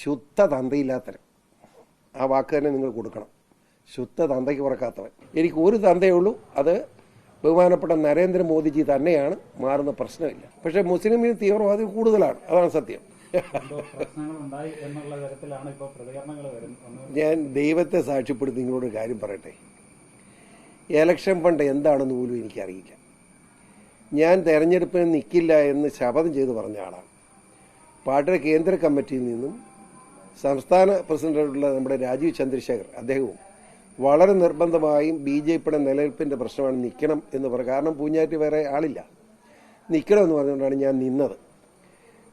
ശുദ്ധ തന്തയില്ലാത്തവൻ. ആ വാക്ക് തന്നെ നിങ്ങൾ കൊടുക്കണം. ശുദ്ധ തന്തയ്ക്ക് പുറക്കാത്തവൻ. എനിക്ക് ഒരു തന്തയേ ഉള്ളൂ, അത് ബഹുമാനപ്പെട്ട നരേന്ദ്രമോദിജി തന്നെയാണ്. മാറുന്ന പ്രശ്നമില്ല. പക്ഷേ മുസ്ലിം തീവ്രവാദി കൂടുതലാണ്, അതാണ് സത്യം. ഞാൻ ദൈവത്തെ സാക്ഷ്യപ്പെടുത്തി നിങ്ങളോട് കാര്യം പറയട്ടെ. എലക്ഷൻ ഫണ്ട് എന്താണെന്ന് പോലും എനിക്കറിയില്ല. ഞാൻ തെരഞ്ഞെടുപ്പിന് നിൽക്കില്ല എന്ന് ശപഥം ചെയ്ത് പറഞ്ഞ ആളാണ്. പാർട്ടിയുടെ കേന്ദ്ര കമ്മിറ്റിയിൽ നിന്നും സംസ്ഥാന പ്രസിഡന്റായിട്ടുള്ള നമ്മുടെ രാജീവ് ചന്ദ്രശേഖർ അദ്ദേഹവും വളരെ നിർബന്ധമായും BJPയുടെ നിലനിൽപ്പിൻ്റെ പ്രശ്നമാണ്, നിൽക്കണം എന്ന് പറയും. കാരണം പൂഞ്ഞാറ്റ് വേറെ ആളില്ല, നിൽക്കണമെന്ന് പറഞ്ഞുകൊണ്ടാണ് ഞാൻ നിന്നത്.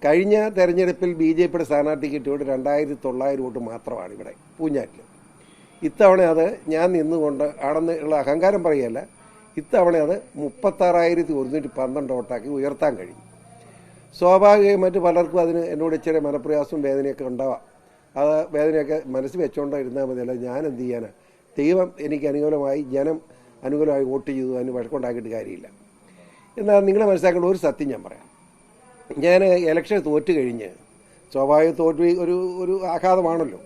കഴിഞ്ഞ തെരഞ്ഞെടുപ്പിൽ BJPയുടെ സ്ഥാനാർത്ഥി കിട്ടിയോട് 2900 വോട്ട് മാത്രമാണ് ഇവിടെ പൂഞ്ഞാറ്റിൽ. ഇത്തവണ അത് ഞാൻ നിന്നുകൊണ്ട് ആണെന്ന് ഉള്ള അഹങ്കാരം പറയുകയല്ല, ഇത്തവണ അത് 36,112 വോട്ടാക്കി ഉയർത്താൻ കഴിയും. സ്വാഭാവികമായി മറ്റു പലർക്കും അതിന് എന്നോട് ഇച്ചിരി മനപ്രയാസവും വേദനയൊക്കെ ഉണ്ടാവാം. അത് വേദനയൊക്കെ മനസ്സിൽ വെച്ചുകൊണ്ട് ഇരുന്നാൽ മതിയല്ല. ഞാൻ എന്ത് ചെയ്യാനാണ്? ദൈവം എനിക്ക് അനുകൂലമായി, ജനം അനുകൂലമായി വോട്ട് ചെയ്തു, അതിന് വഴക്കുണ്ടാക്കിയിട്ട് കാര്യമില്ല. എന്നാൽ നിങ്ങളെ മനസ്സിലാക്കേണ്ട ഒരു സത്യം ഞാൻ പറയാം. ഞാൻ ഇലക്ഷൻ തോറ്റ് കഴിഞ്ഞ്, സ്വാഭാവിക തോൽവി ഒരു ആഘാതമാണല്ലോ.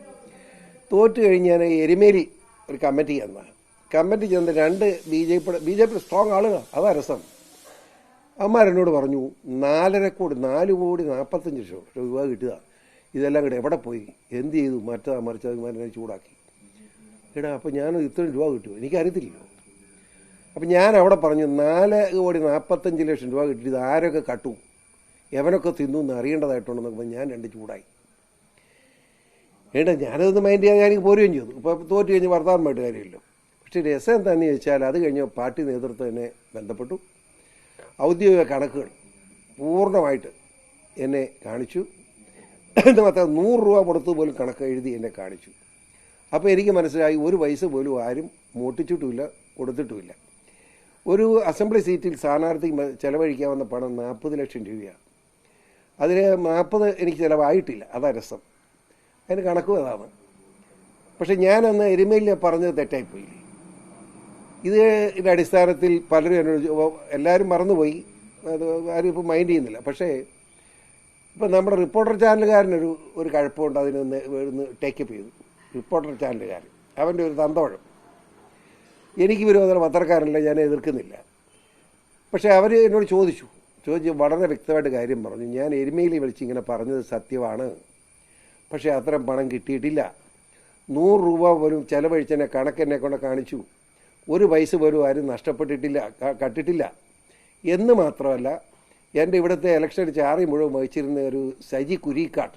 തോറ്റ് കഴിഞ്ഞ് ഞാൻ എരുമേലി ഒരു കമ്മിറ്റി കമ്മിറ്റി ചെന്ന് 2 BJP സ്ട്രോങ് ആളുകളാണ്. അതാ രസം. അമ്മമാരെന്നോട് പറഞ്ഞു 4 കോടി 45 രൂപ കിട്ടുക, ഇതെല്ലാം കൂടെ എവിടെ പോയി, എന്ത് ചെയ്തു, മറിച്ചത് ചൂടാക്കി. എടാ, അപ്പോൾ ഞാൻ ഇത്രയും രൂപ കിട്ടുമോ? എനിക്കറിയത്തില്ലല്ലോ. അപ്പം ഞാൻ അവിടെ പറഞ്ഞു 4,45 രൂപ കിട്ടിയത് ആരൊക്കെ കട്ടു, എവനൊക്കെ തിന്നു എന്ന് അറിയേണ്ടതായിട്ടുണ്ടെന്നൊക്കെ ഞാൻ 2 ചൂടായി. ഞാനതൊന്ന് മൈൻഡ് ചെയ്യാൻ എനിക്ക് പോരുകയും ചെയ്തു. ഇപ്പോൾ തോറ്റു കഴിഞ്ഞ് വർത്തമാനമായിട്ട് കാര്യമില്ലല്ലോ. പക്ഷേ രസം എന്താണെന്ന് ചോദിച്ചാൽ, അത് കഴിഞ്ഞ് പാർട്ടി നേതൃത്വം എന്നെ ബന്ധപ്പെട്ടു. ഔദ്യോഗിക കണക്കുകൾ പൂർണ്ണമായിട്ട് എന്നെ കാണിച്ചു. എന്ന് മാത്രം 100 രൂപ കൊടുത്തു പോലും കണക്ക് എഴുതി എന്നെ കാണിച്ചു. അപ്പോൾ എനിക്ക് മനസ്സിലായി, ഒരു പൈസ പോലും ആരും മോട്ടിച്ചിട്ടുമില്ല, കൊടുത്തിട്ടുമില്ല. ഒരു അസംബ്ലി സീറ്റിൽ സ്ഥാനാർത്ഥി ചെലവഴിക്കാവുന്ന പണം 40 ലക്ഷം രൂപയാണ്. അതിൽ 40 എനിക്ക് ചിലവായിട്ടില്ല. അതാ രസം. അതിന് കണക്കും അതാണ്. പക്ഷെ ഞാനന്ന് എരുമേലിൽ പറഞ്ഞത് തെറ്റായിപ്പോയി. ഇതിൻ്റെ അടിസ്ഥാനത്തിൽ പലരും എന്നോട്, എല്ലാവരും മറന്നുപോയി, അത് ആരും ഇപ്പോൾ മൈൻഡ് ചെയ്യുന്നില്ല. പക്ഷേ ഇപ്പം നമ്മുടെ റിപ്പോർട്ടർ ചാനലുകാരനൊരു കുഴപ്പമുണ്ട്. അതിനൊന്ന് ടേക്കപ്പ് ചെയ്തു. റിപ്പോർട്ടർ ചാനലുകാരൻ അവൻ്റെ ഒരു തന്തോഴം. എനിക്ക് വിരോധമുള്ള പത്രക്കാരല്ല, ഞാൻ എതിർക്കുന്നില്ല. പക്ഷേ അവർ എന്നോട് ചോദിച്ചു വളരെ വ്യക്തമായിട്ട് കാര്യം പറഞ്ഞു. ഞാൻ എരുമേലി വിളിച്ച് ഇങ്ങനെ പറഞ്ഞത് സത്യമാണ്, പക്ഷേ അത്രയും പണം കിട്ടിയിട്ടില്ല. 100 രൂപ പോലും ചെലവഴിച്ചെന്നെ കണക്കെന്നെ കൊണ്ട് കാണിച്ചു. ഒരു പൈസ പോലും ആരും നഷ്ടപ്പെട്ടിട്ടില്ല, കട്ടിട്ടില്ല എന്ന് മാത്രമല്ല, എൻ്റെ ഇവിടുത്തെ ഇലക്ഷൻ ചാറി മുഴുവൻ വഹിച്ചിരുന്ന ഒരു സജി കുരിക്കാട്ട്,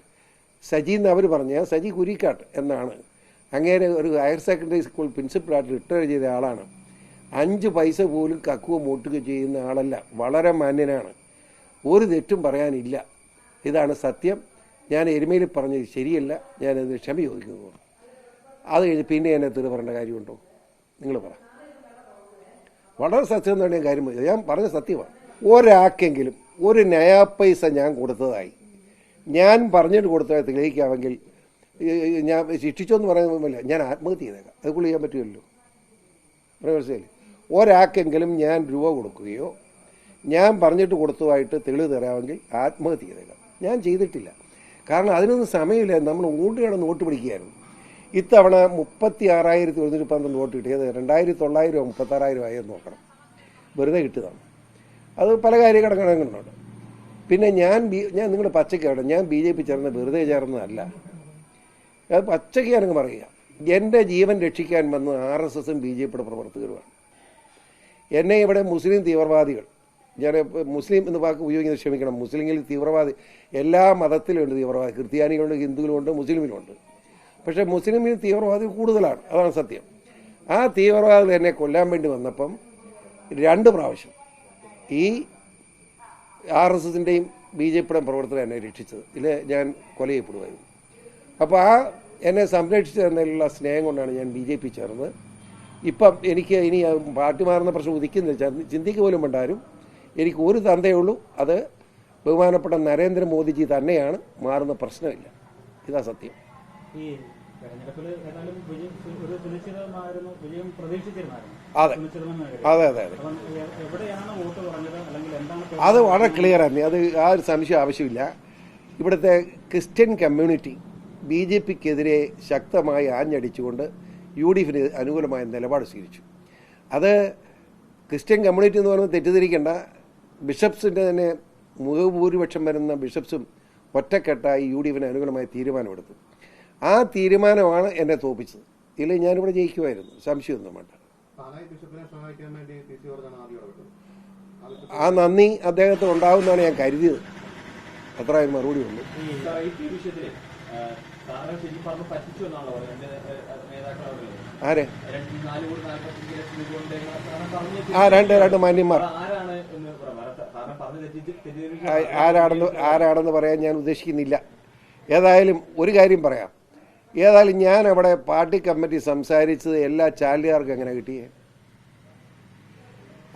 സജി എന്ന് അവർ പറഞ്ഞ സജി കുരിക്കാട്ട് എന്നാണ്. അങ്ങേരെ ഒരു ഹയർ സെക്കൻഡറി സ്കൂൾ പ്രിൻസിപ്പളായിട്ട് റിട്ടയർ ചെയ്ത ആളാണ്. 5 പൈസ പോലും കക്കുവ മൂട്ടുക ചെയ്യുന്ന ആളല്ല. വളരെ മാന്യനാണ്. ഒരു തെറ്റും പറയാനില്ല. ഇതാണ് സത്യം. ഞാൻ എരുമയിൽ പറഞ്ഞത് ശരിയല്ല, ഞാനതിന് ക്ഷമ ചോദിക്കുന്നു. അത് കഴിഞ്ഞ് പിന്നെ എന്നെ തെറി പറയേണ്ട കാര്യമുണ്ടോ? നിങ്ങൾ പറ. വളരെ സത്യം എന്നാണ് ഞാൻ കാര്യം. ഞാൻ പറഞ്ഞ സത്യമാണ്. ഒരാൾക്കെങ്കിലും ഒരു നയാ പൈസ ഞാൻ കൊടുത്തതായി, ഞാൻ പറഞ്ഞിട്ട് കൊടുത്തതായി തെളിയിക്കാമെങ്കിൽ ഞാൻ ശിക്ഷിച്ചോന്ന് പറയുന്നില്ല, ഞാൻ ആത്മഹത്യ ചെയ്തേക്കാം. അതുകൊണ്ട് ചെയ്യാൻ പറ്റുമല്ലോ. മനസ്സിലായില്ലേ? ഒരാൾക്കെങ്കിലും ഞാൻ രൂപ കൊടുക്കുകയോ ഞാൻ പറഞ്ഞിട്ട് കൊടുത്തതായിട്ട് തെളിവ് തരാമെങ്കിൽ ആത്മഹത്യ ചെയ്തേക്കാം. ഞാൻ ചെയ്തിട്ടില്ല. കാരണം അതിനൊന്നും സമയമില്ല. നമ്മൾ ഓടുകയാണ്, നോട്ട് പിടിക്കുകയായിരുന്നു. ഇത്തവണ 36,112 വോട്ട് കിട്ടിയത് 2,900 36,000 ആയെന്ന് നോക്കണം. വെറുതെ കിട്ടിയതാണ്. അത് പല കാര്യഘടകങ്ങളുണ്ട്. പിന്നെ ഞാൻ നിങ്ങളുടെ പച്ചക്കാണ്, ഞാൻ BJP ചേർന്ന് വെറുതെ ചേർന്നതല്ല. അത് പച്ചയ്ക്ക് ഞാനങ്ങ് പറയുക. എൻ്റെ ജീവൻ രക്ഷിക്കാൻ വന്ന RSSും BJPയുടെ പ്രവർത്തകരുമാണ്. എന്നെ ഇവിടെ മുസ്ലിം തീവ്രവാദികൾ, ഞാൻ മുസ്ലിം എന്ന് വാക്ക് ഉപയോഗിക്കുന്നത് ക്ഷമിക്കണം, മുസ്ലിങ്ങളിൽ തീവ്രവാദി എല്ലാ മതത്തിലുണ്ട് തീവ്രവാദി. ക്രിസ്ത്യാനികളുണ്ട്, ഹിന്ദുക്കളുണ്ട്, മുസ്ലിമിലുണ്ട്. പക്ഷേ മുസ്ലിമിൽ തീവ്രവാദി കൂടുതലാണ്, അതാണ് സത്യം. ആ തീവ്രവാദികൾ എന്നെ കൊല്ലാൻ വേണ്ടി വന്നപ്പം 2 പ്രാവശ്യം ഈ RSSൻ്റെയും BJPയുടെയും പ്രവർത്തകർ എന്നെ രക്ഷിച്ചത്. ഇതിൽ ഞാൻ കൊല ചെയ്യപ്പെടുമായിരുന്നു. അപ്പോൾ ആ എന്നെ സംരക്ഷിച്ചു തന്നതിലുള്ള സ്നേഹം കൊണ്ടാണ് ഞാൻ BJP ചേർന്നത്. ഇപ്പം എനിക്ക് ഇനി പാർട്ടി മാറുന്ന പ്രശ്നം ഉദിക്കുന്നില്ല, ചിന്തിക്കുക പോലും വേണ്ടാരും. എനിക്ക് ഒരു തന്തയേ ഉള്ളൂ, അത് ബഹുമാനപ്പെട്ട നരേന്ദ്രമോദിജി തന്നെയാണ്. മാറുന്ന പ്രശ്നമില്ല. ഇതാ സത്യം. അതെ അതെ അതെ അതെ, അത് വളരെ ക്ലിയർ ആണ്. അത് ആ ഒരു സംശയം ആവശ്യമില്ല. ഇവിടുത്തെ ക്രിസ്ത്യൻ കമ്മ്യൂണിറ്റി BJPക്കെതിരെ ശക്തമായി ആഞ്ഞടിച്ചുകൊണ്ട് UDFിന് അനുകൂലമായ നിലപാട് സ്വീകരിച്ചു. അത് ക്രിസ്ത്യൻ കമ്മ്യൂണിറ്റി എന്ന് പറയുന്നത് തെറ്റിദ്ധരിക്കേണ്ട, ബിഷപ്സിൻ്റെ തന്നെ ഭൂരിപക്ഷം വരുന്ന ബിഷപ്സും ഒറ്റക്കെട്ടായി UDFിന് അനുകൂലമായ തീരുമാനമെടുത്തു. ആ തീരുമാനമാണ് എന്നെ തോപ്പിച്ചത്. ഇല്ലെങ്കിൽ ഞാനിവിടെ ജയിക്കുമായിരുന്നു, സംശയമൊന്നും വേണ്ട. ആ നന്ദി അദ്ദേഹത്തിന് ഉണ്ടാവുമെന്നാണ് ഞാൻ കരുതിയത്. അത്രയും മറുപടി ഉള്ളൂ. ആരെ? രണ്ട് മാന്യന്മാർ. ആരാണെന്ന് പറയാൻ ഞാൻ ഉദ്ദേശിക്കുന്നില്ല. ഏതായാലും ഒരു കാര്യം പറയാം. ഏതായാലും ഞാൻ അവിടെ പാർട്ടി കമ്മിറ്റി സംസാരിച്ചത് എല്ലാ ചാനലുകാർക്കും എങ്ങനെ കിട്ടിയേ?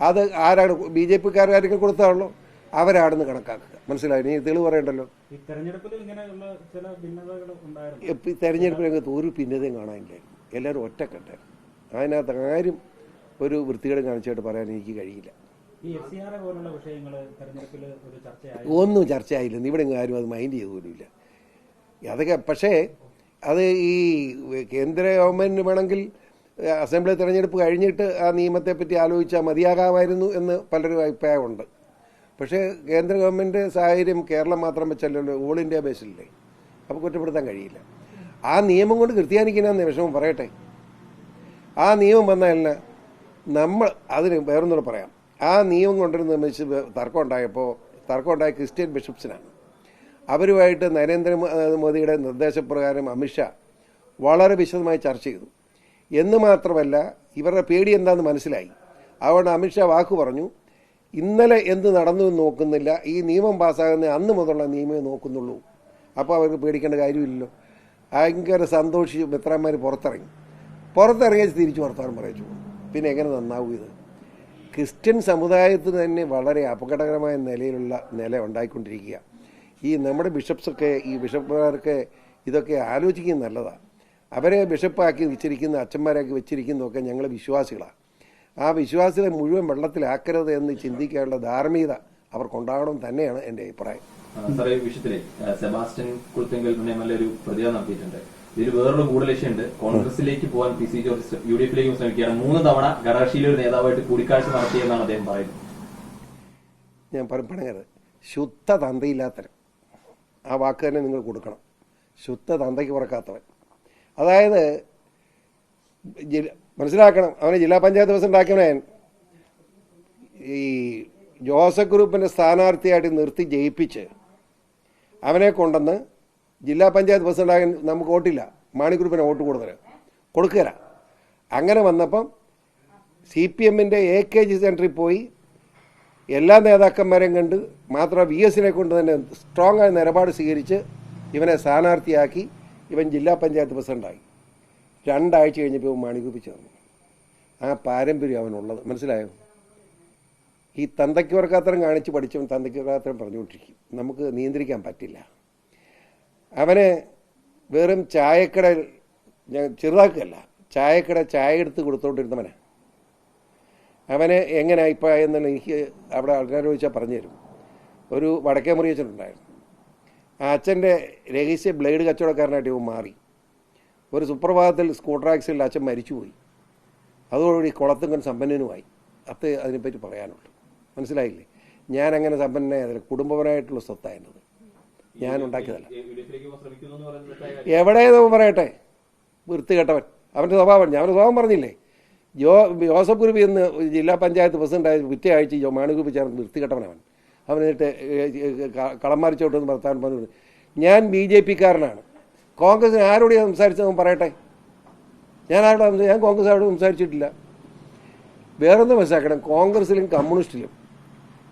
അത് ആരാണ്? BJPക്കാർക്ക് കൊടുത്താണല്ലോ, അവരാണെന്ന് കണക്കാക്കുക. മനസ്സിലായി? നീ തെളിവ് പറയണ്ടല്ലോ. തെരഞ്ഞെടുപ്പ് രംഗത്ത് ഒരു ഭിന്നതയും കാണാനില്ലായിരുന്നു. എല്ലാവരും ഒറ്റക്കെട്ടായിരുന്നു. അതിനകത്ത് ആരും ഒരു വൃത്തികേട് കാണിച്ചായിട്ട് പറയാൻ എനിക്ക് കഴിയില്ല. ഒന്നും ചർച്ചയായില്ലെന്ന് ഇവിടെ ആരും അത് മൈൻഡ് ചെയ്തു പോലുമില്ല. അതൊക്കെ പക്ഷേ അത് ഈ കേന്ദ്ര ഗവൺമെൻറ് വേണമെങ്കിൽ അസംബ്ലി തെരഞ്ഞെടുപ്പ് കഴിഞ്ഞിട്ട് ആ നിയമത്തെപ്പറ്റി ആലോചിച്ചാൽ മതിയാകാമായിരുന്നു എന്ന് പലരും അഭിപ്രായമുണ്ട്. പക്ഷേ കേന്ദ്ര ഗവൺമെൻറ് സാഹചര്യം കേരളം മാത്രം വെച്ചല്ലോ, ഓൾ ഇന്ത്യ ബേസിലല്ലേ. അപ്പോൾ കുറ്റപ്പെടുത്താൻ കഴിയില്ല. ആ നിയമം കൊണ്ട് ക്രിസ്ത്യാനിക്കുന്ന വിഷമം പറയട്ടെ. ആ നിയമം വന്നതല്ല, നമ്മൾ അതിന് വേറൊന്നുകൂടെ പറയാം. ആ നിയമം കൊണ്ടുവരുന്ന തർക്കം ഉണ്ടായ ക്രിസ്ത്യൻ ബിഷപ്സിനാണ്. അവരുമായിട്ട് നരേന്ദ്രമോദിയുടെ നിർദ്ദേശപ്രകാരം അമിത്ഷാ വളരെ വിശദമായി ചർച്ച ചെയ്തു. എന്ന് മാത്രമല്ല, ഇവരുടെ പേടി എന്താണെന്ന് മനസ്സിലായി. അതുകൊണ്ട് അമിത്ഷാ വാക്ക് പറഞ്ഞു, ഇന്നലെ എന്ത് നടന്നു എന്ന് നോക്കുന്നില്ല, ഈ നിയമം പാസ്സാകുന്ന അന്ന് മുതലുള്ള നിയമമേ നോക്കുന്നുള്ളൂ. അപ്പോൾ അവർക്ക് പേടിക്കേണ്ട കാര്യമില്ലല്ലോ. ഭയങ്കര സന്തോഷിച്ച് മിത്രന്മാർ പുറത്തിറങ്ങി തിരിച്ചു വർത്താനം പറയിച്ചു. പിന്നെ എങ്ങനെ നന്നാവും ഇത്? ക്രിസ്ത്യൻ സമുദായത്തിന് തന്നെ വളരെ അപകടകരമായ നില ഉണ്ടായിക്കൊണ്ടിരിക്കുക. ഈ നമ്മുടെ ബിഷപ്സൊക്കെ, ഈ ബിഷപ്പുമാർക്ക് ഇതൊക്കെ ആലോചിക്കുന്നത് നല്ലതാണ്. അവരെ ബിഷപ്പാക്കി വെച്ചിരിക്കുന്ന, അച്ഛന്മാരാക്കി വെച്ചിരിക്കുന്നതൊക്കെ ഞങ്ങൾ വിശ്വാസികളാണ്. ആ വിശ്വാസികളെ മുഴുവൻ വെള്ളത്തിലാക്കരുത് എന്ന് ചിന്തിക്കാനുള്ള ധാർമ്മികത അവർക്കുണ്ടാകണം തന്നെയാണ് എൻ്റെ അഭിപ്രായം. സാറേ, ഈ വിഷയത്തിലെ സെബാസ്റ്റ്യൻ കുളത്തിങ്കൽ ഒരു പ്രതികരണം നടത്തിയിട്ടുണ്ട്. ഇതിൽ വേറൊരു ഗൂഢലക്ഷ്യമുണ്ട്. കോൺഗ്രസിലേക്ക് പോകാൻ PC ജോർജ് UDFിലേക്കും ശ്രമിക്കുകയാണ്. 3 തവണ ഘടാഷിയിലെ ഒരു നേതാവായിട്ട് കൂടിക്കാഴ്ച നടത്തിയെന്നാണ് അദ്ദേഹം പറയുന്നത്. ഞാൻ പറഞ്ഞത് ശുദ്ധ തന്തയില്ലാത്തവൻ. ആ വാക്ക് തന്നെ നിങ്ങൾ കൊടുക്കണം. ശുദ്ധ തന്തയ്ക്ക് പുറക്കാത്തവൻ. അതായത് മനസ്സിലാക്കണം, അവനെ ജില്ലാ പഞ്ചായത്ത് പ്രസിഡന്റ് ആക്കിയവൻ ഈ ജോസഫ് ഗ്രൂപ്പിൻ്റെ സ്ഥാനാർത്ഥിയായിട്ട് നിർത്തി ജയിപ്പിച്ച് അവനെ കൊണ്ടുവന്ന് ജില്ലാ പഞ്ചായത്ത് പ്രസിഡന്റ് ആകാൻ നമുക്ക് വോട്ടില്ല, മാണി ഗ്രൂപ്പിനെ വോട്ട് കൊടുക്കുകയില്ല. അങ്ങനെ വന്നപ്പം CPMൻ്റെ AKG സെൻറ്ററിൽ പോയി എല്ലാ നേതാക്കന്മാരെയും കണ്ട്, മാത്രം VSനെ കൊണ്ട് തന്നെ സ്ട്രോങ് ആയ നിലപാട് സ്വീകരിച്ച് ഇവനെ സ്ഥാനാർത്ഥിയാക്കി. ഇവൻ ജില്ലാ പഞ്ചായത്ത് പ്രസിഡന്റായി. 2 ആഴ്ച കഴിഞ്ഞപ്പോൾ മാണി ഗ്രൂപ്പിൽ ചേർന്നു. ആ പാരമ്പര്യം അവനുള്ളത്. മനസ്സിലായോ? ഈ തന്തയ്ക്ക് വർക്കാത്തരം കാണിച്ച് പഠിച്ചവൻ തന്തയ്ക്ക് വർക്കാത്തരം പറഞ്ഞുകൊണ്ടിരിക്കും. നമുക്ക് നിയന്ത്രിക്കാൻ പറ്റില്ല. അവനെ വെറും ചായക്കട, ഞാൻ ചെറുതാക്കുകയല്ല, ചായക്കട ചായ എടുത്ത് കൊടുത്തോണ്ടിരുന്നവനാണ്. അവനെ എങ്ങനെ അഭിപ്രായം എനിക്ക് അവിടെ ആൾക്കാർ ചോദിച്ചാൽ പറഞ്ഞു തരും. ഒരു വടക്കേ മുറി അച്ഛനുണ്ടായിരുന്നു. ആ അച്ഛൻ്റെ രഹസ്യ ബ്ലേഡ് കച്ചവടക്കാരനായിട്ട് ഇവൻ മാറി. ഒരു സുപ്രഭാതത്തിൽ സ്കൂട്ടർ ആക്സിഡൻറ്റിൽ അച്ഛൻ മരിച്ചുപോയി. അതോടുകൂടി കുളത്തുങ്കൻ സമ്പന്നനുമായി. അതിനെപ്പറ്റി പറയാനുള്ളൂ. മനസ്സിലായില്ലേ? ഞാനങ്ങനെ സമ്പന്നനായതല്ല, കുടുംബപരമായിട്ടുള്ള സ്വത്തായിരുന്നത്, ഞാൻ ഉണ്ടാക്കിയതല്ല. എവിടെയെന്ന് പറയട്ടെ, വൃത്തികെട്ടവൻ. അവൻ്റെ സ്വഭാവം, ഞാൻ സ്വഭാവം പറഞ്ഞില്ലേ? ജോസഫ് ഗ്രൂപ്പ് എന്ന് ജില്ലാ പഞ്ചായത്ത് പ്രസിഡന്റായ പിറ്റേ ആഴ്ച മാണി ഗ്രൂപ്പ് ചേർന്ന് വൃത്തികെട്ടവനവൻ. അവനിട്ട് കളന്മാരിച്ചോട്ടെന്ന് വർത്താനം പറഞ്ഞു. ഞാൻ BJPക്കാരനാണ്. കോൺഗ്രസിന് ആരോട് സംസാരിച്ചതെന്ന് പറയട്ടെ. ഞാൻ കോൺഗ്രസ് സംസാരിച്ചിട്ടില്ല. വേറൊന്നും മനസ്സിലാക്കണം, കോൺഗ്രസിലും കമ്മ്യൂണിസ്റ്റിലും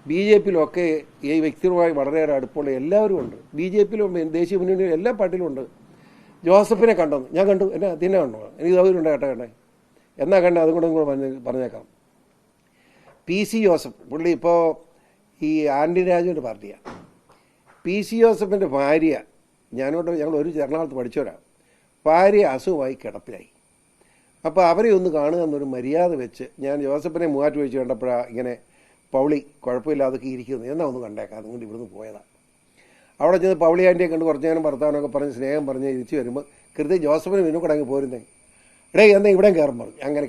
BJPയിലും ഒക്കെ ഈ വ്യക്തികളുമായി വളരെയേറെ അടുപ്പമുള്ള എല്ലാവരും ഉണ്ട്. BJPയിലും ദേശീയ മുന്നണിയിലും എല്ലാ പാർട്ടിയിലും ഉണ്ട്. ജോസഫിനെ കണ്ടെന്ന് ഞാൻ കണ്ടു. എന്നെ അതിനെ കണ്ടോ? എനിക്ക് സൗകര്യമുണ്ട് കേട്ടെ. എന്നാ കണ്ടേ? അതും കൂടെ പറഞ്ഞേക്കാം. PC ജോസഫ് പുള്ളി ഇപ്പോൾ ഈ ആന്റണി രാജുവിൻ്റെ പാർട്ടിയാണ്. PC ജോസഫിൻ്റെ ഭാര്യ, ഞങ്ങൾ ഒരു എറണാകുളത്ത് പഠിച്ചവരാണ്. ഭാര്യ അസുഖമായി കിടപ്പിലായി. അപ്പോൾ അവരെ ഒന്ന് കാണുക എന്നൊരു മര്യാദ വെച്ച് ഞാൻ ജോസഫിനെ മൂവാറ്റ് വെച്ച് കണ്ടപ്പോഴാണ് ഇങ്ങനെ പൗളി കുഴപ്പമില്ലാതൊക്കെ ഇരിക്കുന്നത്. എന്നാ ഒന്ന് കണ്ടേക്കാം, അതുകൊണ്ട് ഇവിടുന്ന് പോയതാണ്. അവിടെ ചെന്ന് പവളിയാൻ്റെയെ കണ്ട് കുറച്ച് നേരം വർത്താനമൊക്കെ പറഞ്ഞ് സ്നേഹം പറഞ്ഞ് തിരിച്ച് വരുമ്പോൾ കൃത്യം ജോസഫിന് പിന്നെ കൂടെ അങ്ങ് പോരുന്നേ, എന്നാൽ ഇവിടെയും കയറും പറഞ്ഞു. അങ്ങനെ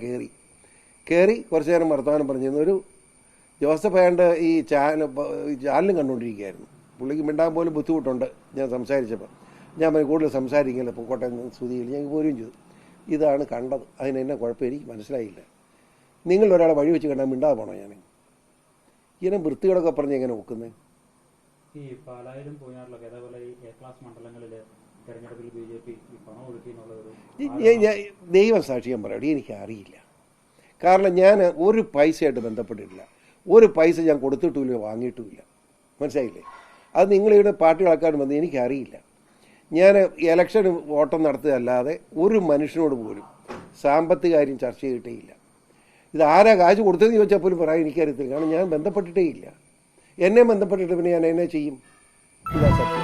കയറി കുറച്ച് നേരം വർത്തമാനം പറഞ്ഞിരുന്നു. ഒരു ജോസഫ് അയാണ്ട് ഈ ചാനലും കണ്ടുകൊണ്ടിരിക്കുകയായിരുന്നു. പുള്ളിക്ക് മിണ്ടാൻ പോലും ബുദ്ധിമുട്ടുണ്ട്. ഞാൻ സംസാരിച്ചപ്പോൾ ഞാൻ കൂടുതൽ സംസാരിക്കില്ല, ഇപ്പോൾ കോട്ടയം സ്തുതിയിൽ ഞങ്ങൾക്ക് പോരുകയും ചെയ്തു. ഇതാണ് കണ്ടത്. അതിന് എന്നെ കുഴപ്പം എനിക്ക് മനസ്സിലായില്ല. നിങ്ങൾ ഒരാളെ വഴി വെച്ച് കണ്ടാൽ മിണ്ടാതെ പോകണോ? ഞാൻ ഇങ്ങനെ വൃത്തികളൊക്കെ പറഞ്ഞ് എങ്ങനെ നോക്കുന്നത്? ഈ പാലായിലും പൂഞ്ഞാറിലൊക്കെ അതേപോലെ ഈ എ ക്ലാസ് മണ്ഡലങ്ങളിൽ തെരഞ്ഞെടുപ്പിൽ BJP പണം ഒഴുക്കി എന്നുള്ളൊരു ദൈവം സാക്ഷിയം പറയാം, എനിക്കറിയില്ല. കാരണം ഞാൻ ഒരു പൈസയായിട്ട് ബന്ധപ്പെട്ടിട്ടില്ല. ഒരു പൈസ ഞാൻ കൊടുത്തിട്ടുമില്ല, വാങ്ങിയിട്ടുമില്ല. മനസ്സിലായില്ലേ? അത് നിങ്ങളിവിടെ പാർട്ടി ആൾക്കാർ വന്ന് എനിക്കറിയില്ല. ഞാൻ ഇലക്ഷന് വോട്ടം നടത്തുകയല്ലാതെ ഒരു മനുഷ്യനോട് പോലും സാമ്പത്തിക കാര്യം ചർച്ച ചെയ്തിട്ടേയില്ല. ഇത് ആരാ കാശ് കൊടുത്തതെന്ന് ചോദിച്ചാൽ പോലും പറയാൻ എനിക്കറിയത്തില്ല. കാരണം ഞാൻ ബന്ധപ്പെട്ടിട്ടേ ഇല്ല. എന്നെ ബന്ധപ്പെട്ടിട്ട് പിന്നെ ഞാൻ എന്നെ ചെയ്യും? ഇതാ സത്യം.